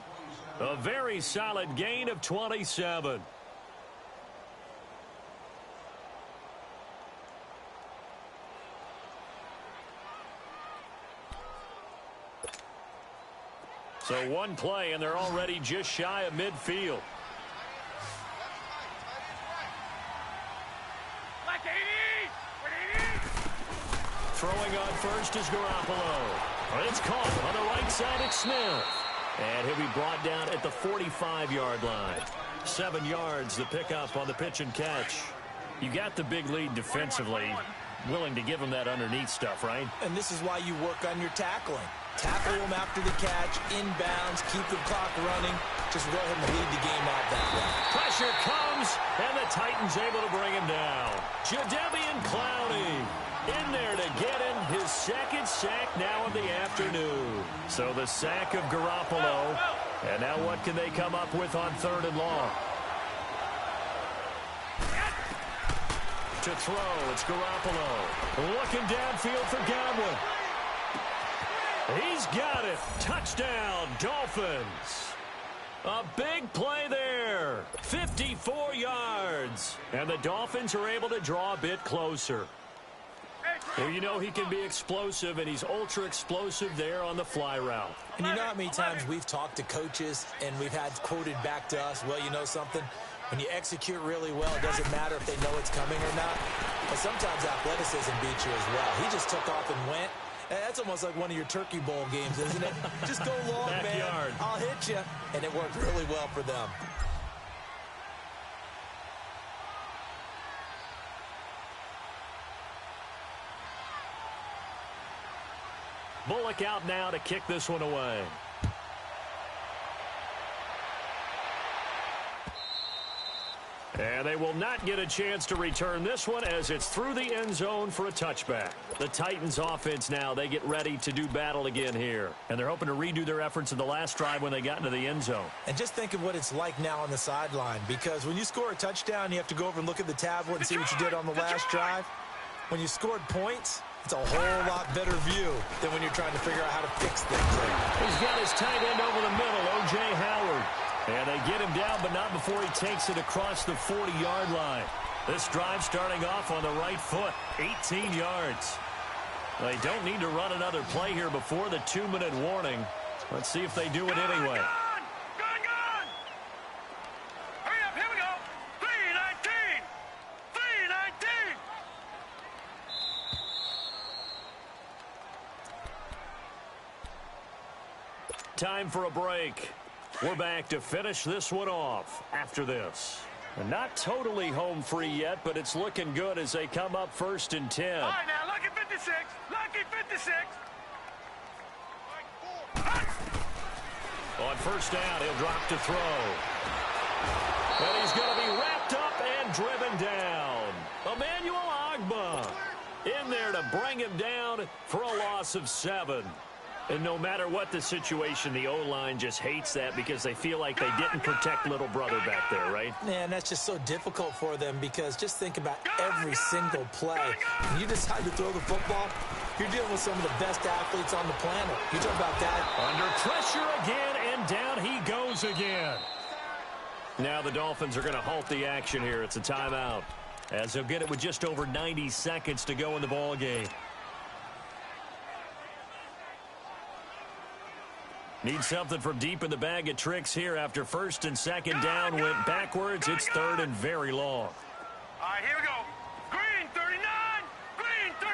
A very solid gain of 27. So one play, and they're already just shy of midfield. Throwing on first is Garoppolo. It's caught on the right side. It's Smith. And he'll be brought down at the 45-yard line. 7 yards the pickup on the pitch and catch. You got the big lead defensively. Willing to give him that underneath stuff, right? And this is why you work on your tackling. Tackle them after the catch, inbounds, keep the clock running. Just go ahead and lead the game out that way. Pressure comes, and the Titans able to bring him down. Jadeveon Clowney in there to get him his second sack now of the afternoon. So the sack of Garoppolo. And now what can they come up with on 3rd and long? To throw, it's Garoppolo. Looking downfield for Godwin. He's got it. Touchdown, Dolphins. A big play there. 54 yards. And the Dolphins are able to draw a bit closer. Well, you know he can be explosive, and he's ultra-explosive there on the fly route. And you know how many times we've talked to coaches and we've had quoted back to us, well, you know something? When you execute really well, it doesn't matter if they know it's coming or not. But sometimes athleticism beats you as well. He just took off and went. And that's almost like one of your Turkey Bowl games, isn't it? Just go long, Backyard. man. I'll hit you. And it worked really well for them. Bullock out now to kick this one away. And they will not get a chance to return this one as it's through the end zone for a touchback. The Titans offense now, they get ready to do battle again here. And they're hoping to redo their efforts in the last drive when they got into the end zone. And just think of what it's like now on the sideline, because when you score a touchdown, you have to go over and look at the tablet and see what you did on the last drive. When you scored points, it's a whole lot better view than when you're trying to figure out how to fix things. He's got his tight end over the middle, O.J. Howard. And they get him down, but not before he takes it across the 40-yard line. This drive starting off on the right foot, 18 yards. They don't need to run another play here before the 2-minute warning. Let's see if they do it anyway. Gone! Hurry up, here we go. 3:19. Time for a break. We're back to finish this one off after this. And not totally home free yet, but it's looking good as they come up 1st and 10. All right, now, lucky 56. Lucky 56. On 1st down, he'll drop to throw. And he's going to be wrapped up and driven down. Emmanuel Ogbah in there to bring him down for a loss of 7. And no matter what the situation, the O-line just hates that because they feel like they didn't protect little brother back there, right? Man, that's just so difficult for them because just think about every single play. When you decide to throw the football, you're dealing with some of the best athletes on the planet. You talk about that. Under pressure again, and down he goes again. Now the Dolphins are going to halt the action here. It's a timeout, as they'll get it with just over 90 seconds to go in the ball game. Need something from deep in the bag of tricks here after first and second down went backwards. It's third and very long. All right, here we go. Green 39. Green 39.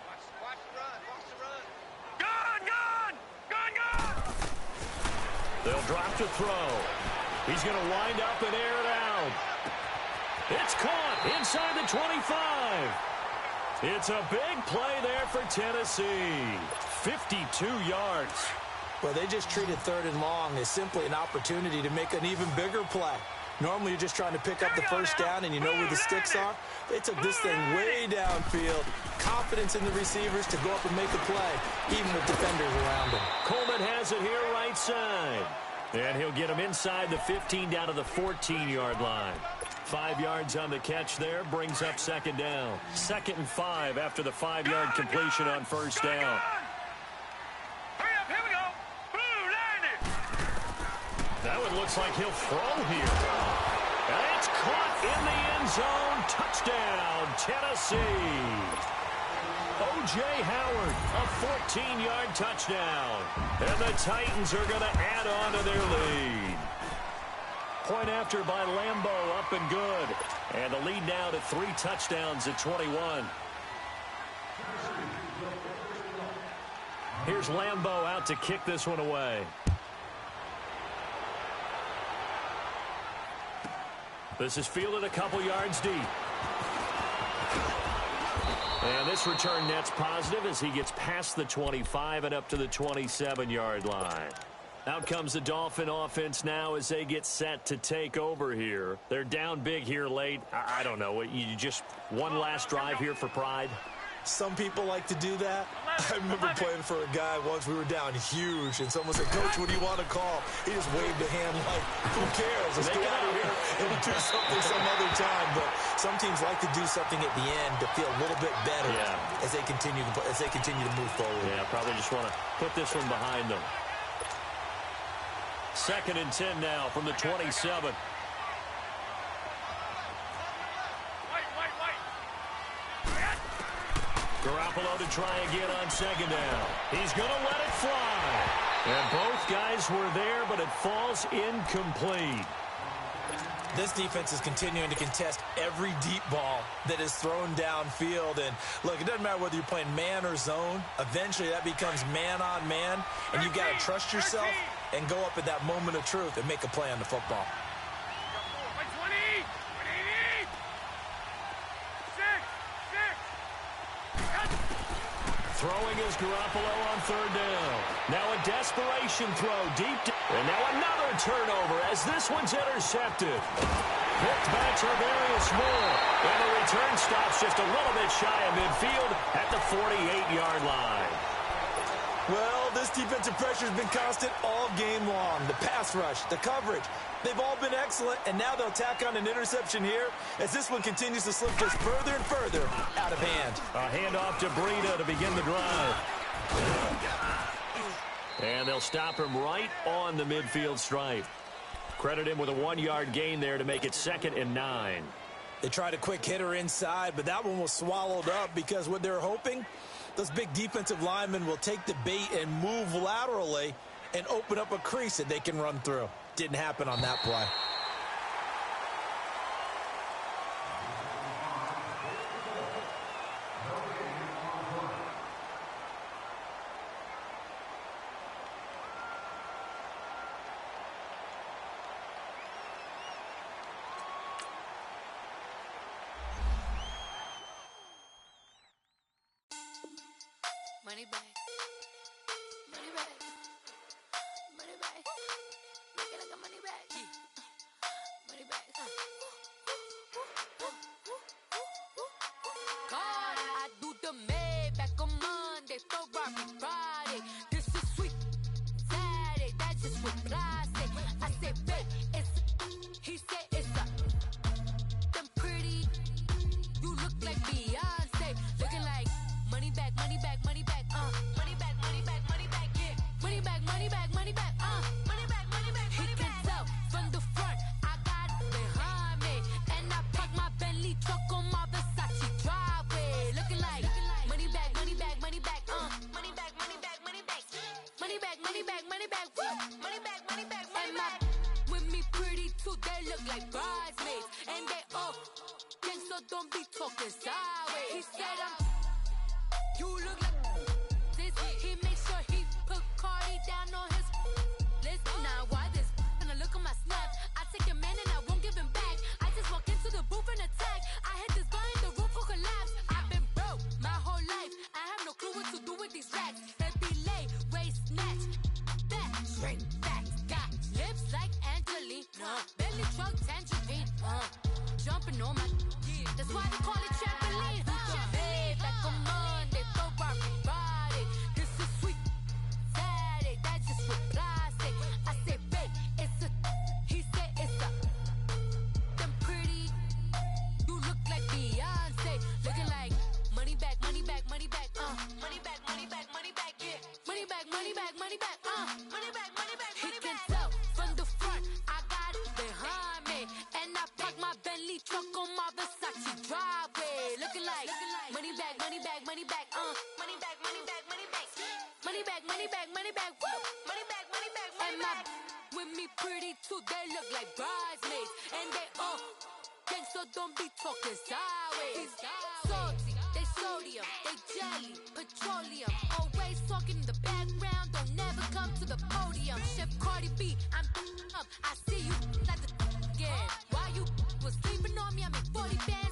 Watch the run. Watch the run. Gun. They'll drop to throw. He's going to wind up and air it out. It's caught inside the 25. It's a big play there for Tennessee. 52 yards. Well, they just treated third and long as simply an opportunity to make an even bigger play. Normally, you're just trying to pick up the first down and you know where the sticks are. They took this thing way downfield. Confidence in the receivers to go up and make a play, even with defenders around them. Coleman has it here right side. And he'll get him inside the 15 down to the 14-yard line. 5 yards on the catch there, brings up second down. 2nd and 5 after the 5-yard completion on first down. Hurry up, here we go. Blue, landed. That one looks like he'll throw here. And it's caught in the end zone. Touchdown, Tennessee. O.J. Howard, a 14-yard touchdown. And the Titans are going to add on to their lead. Point after by Lambeau, up and good. And the lead now to 3 touchdowns at 21. Here's Lambeau out to kick this one away. This is fielded a couple yards deep. And this return net's positive as he gets past the 25 and up to the 27-yard line. Out comes the Dolphin offense now as they get set to take over here. They're down big here late. I don't know. You just one last drive here for pride? Some people like to do that. I remember playing for a guy once. We were down huge, and someone said, "Coach, what do you want to call?" He just waved a hand like, "Who cares? Let's get out of here and do something some other time." But some teams like to do something at the end to feel a little bit better as they continue to move forward. Yeah, probably just want to put this one behind them. 2nd and 10 now from the 27. Garoppolo to try again on second down. He's going to let it fly. And both guys were there, but it falls incomplete. This defense is continuing to contest every deep ball that is thrown downfield. And, look, it doesn't matter whether you're playing man or zone. Eventually, that becomes man on man, and you've got to trust yourself and go up at that moment of truth and make a play on the football. Throwing is Garoppolo on third down. Now a desperation throw deep. And now another turnover as this one's intercepted. Picked by Tarvarius Moore. And the return stops just a little bit shy of midfield at the 48-yard line. Well, this defensive pressure has been constant all game long. The pass rush, the coverage, they've all been excellent, and now they'll tack on an interception here as this one continues to slip just further and further out of hand. A handoff to Breida to begin the drive. And they'll stop him right on the midfield stripe. Credit him with a 1-yard gain there to make it 2nd and 9. They tried a quick hitter inside, but that one was swallowed up because what they're hoping, those big defensive linemen will take the bait and move laterally and open up a crease that they can run through. Didn't happen on that play. Money back. Money back. Money back. Make it like a money back. Money back. God, I do the Maybach on Monday, Ferrari Friday. This is sweet Saturday. That's just what I say. I say, babe, it's he said it's a them pretty. You look like Beyonce, looking like money back, money back, money back, money back, money back, money back, yeah. Money back, money back, money back, back, money back, woo. Money back, money back, money back. With me pretty too, they look like bridesmaids. And they all gang, so don't be talking sideways. He said you look like this. He makes sure he put Cardi down on his list. Now why this? Gonna look at my snap. I take a man and I won't give him back. I just walk into the booth and attack. I hit this guy in the roof who collapse. I've been broke my whole life. I have no clue what to do with these racks. They be late, waist snatch, back, straight back. Got lips like Angelina, belly truck tangerine. Jumping on my, that's why they call it trampoline. Trampoline, like a Monday, throw body. This is sweet Saturday, that's just with plastic. I say, babe, it's a, he said it's a, them pretty, you look like Beyonce. Looking like money back, money back, money back, money back, money back, money back, yeah. Money back, money back, money back, money back, money back, money back. He can tell from the front, I got it behind me. And I park my Bentley truck on my Versace driveway. Looking like money back, money back, money back, money back, money back, money back. Money back, money back, money back, woo. Money back, money back, money back. With me pretty too, they look like bridesmaids. And they all gang, so don't be talking sideways. Salty, they sodium, they jelly, petroleum. Always talking in the background, don't never come to the podium. Chef Cardi B, I'm up, I see you like the again. Why you was sleeping on me? I made 40 bands.